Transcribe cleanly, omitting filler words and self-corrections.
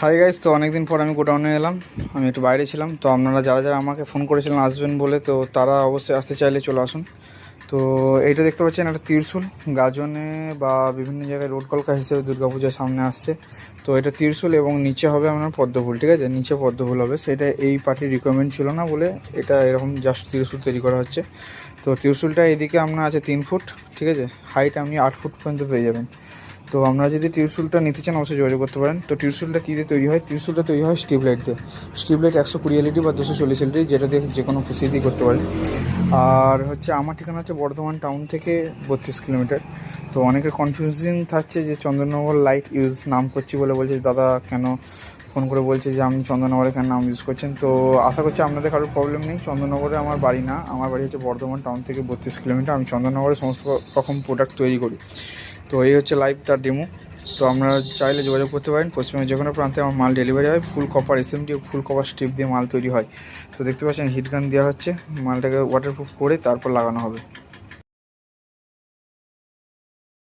Hi guys, তো অনেকদিন পর আমি গোডাউনে এলাম। আমি একটু বাইরে ছিলাম, তো আপনারা যারা যারা আমাকে ফোন করেছিলেন আসবেন বলে, তো তারা অবশ্যই আসতে চাইলে চলে আসুন। তো এইটা দেখতে পাচ্ছেন একটা ত্রিশূল, গাজনে বা বিভিন্ন জায়গায় রোড কলকা হিসেবে দুর্গাপূজার সামনে আসছে। তো এটা ত্রিশূল এবং নিচে হবে আপনার পদ্মফুল, ঠিক আছে, নিচে পদ্মফুল হবে। সেটা এই পার্টির রিকোয়ারমেন্ট ছিল না বলে এটা এরকম জাস্ট ত্রিশূল তৈরি করা হচ্ছে। তো ত্রিশূলটা এদিকে আপনার আছে 3 ফুট, ঠিক আছে, হাইট আপনি 8 ফুট পর্যন্ত পেয়ে যাবেন। তো আপনারা যদি ত্রিশূলটা নিতে চান অবশ্যই যোগাযোগ করতে পারেন। তো ত্রিশূলটা কী দিয়ে তৈরি হয়? ত্রিশূলটা তৈরি হয় স্ট্রিপ লাইট দিয়ে। স্ট্রিপ লাইট 120 এলইডি বা 240 এলইডি, যেটা দিয়ে যে কোনো খুশি দিয়ে করতে পারেন। আর হচ্ছে আমার ঠিকানা হচ্ছে বর্ধমান টাউন থেকে 32 কিলোমিটার। তো অনেকের কনফিউজিং থাকছে যে চন্দননগর লাইট ইউজ নাম করছি বলে বলছে দাদা কেন ফোন করে বলছে যে আমি চন্দননগরে কেন নাম ইউজ করছেন। তো আশা করছি আপনাদের কারোর প্রবলেম নেই। চন্দননগরে আমার বাড়ি না, আমার বাড়ি হচ্ছে বর্ধমান টাউন থেকে 32 কিলোমিটার। আমি চন্দননগরে সমস্ত রকম প্রোডাক্ট তৈরি করি। তো এই হচ্ছে লাইভ তার ডেমো। তো আপনারা চাইলে যোগাযোগ করতে পারেন। পশ্চিমবঙ্গের যে কোনো প্রান্তে আমার মাল ডেলিভারি হয়। ফুল কপার এসএমডি ও ফুল কপার স্ট্রিপ দিয়ে মাল তৈরি হয়। তো দেখতে পাচ্ছেন হিট গান দেওয়া হচ্ছে, মালটাকে ওয়াটারপ্রুফ করে তারপর লাগানো হবে।